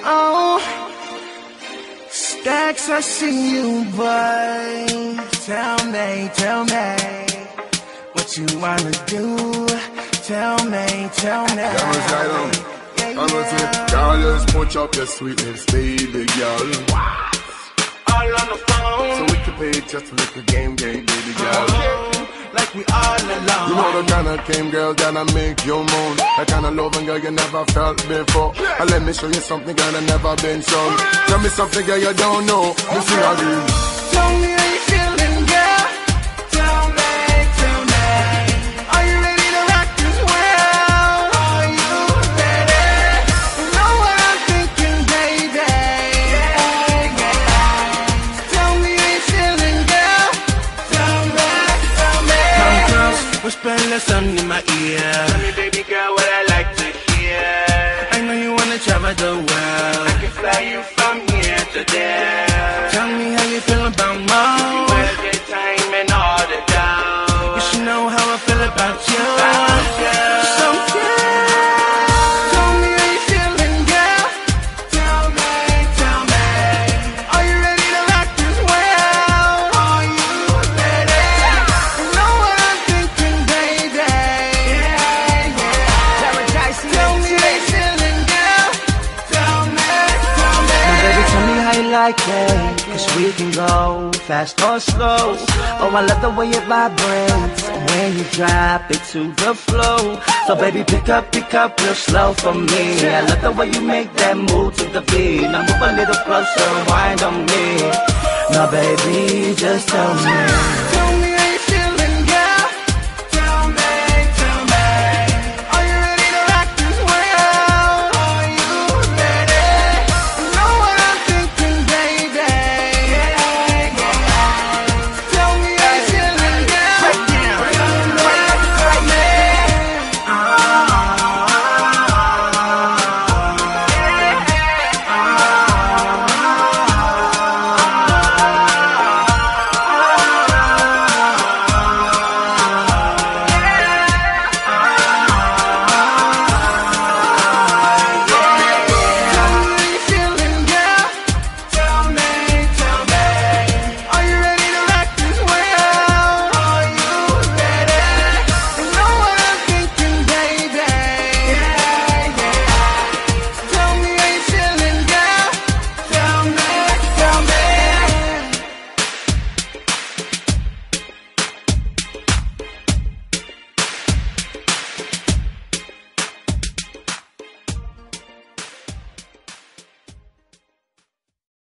Oh, Stacks, I see you, boy. Tell me what you wanna do. Tell me. Girl, just punch up your sweetness, baby girl. All on the phone, so we can play just a little game, baby girl. Like we all alone. You know the kind of game, girl, gonna make you moan. That kind of loving, girl, you never felt before. And let me show you something, girl, that never been shown. Tell me something, girl, you don't know. Me see how you. Tell me how you feeling, girl. Tell me. Are you ready to rock this world? Are you ready? You know what I'm thinking, baby. Tell me how you feeling, girl. Tell me. Come close, whisper a little in my ear. Tell me, baby girl, what I like to hear. I know you wanna travel the world. I can fly you from here to there. Tell me how you feel about more. Well, the time and all the doubt. You should know how I feel about you. So yeah. Tell me how you feeling, girl. Tell me. Are you ready to rock this world? Are you ready? You know what I'm thinking, baby. Tell me how you feeling, girl. Tell me. Now baby, tell me how you like it, 'cause we can go fast or slow. Oh, I love the way it vibrates when you drop it to the floor. So baby, pick up real slow for me. I love the way you make that move to the beat. Now move a little closer, wind on me. Now baby, just tell me.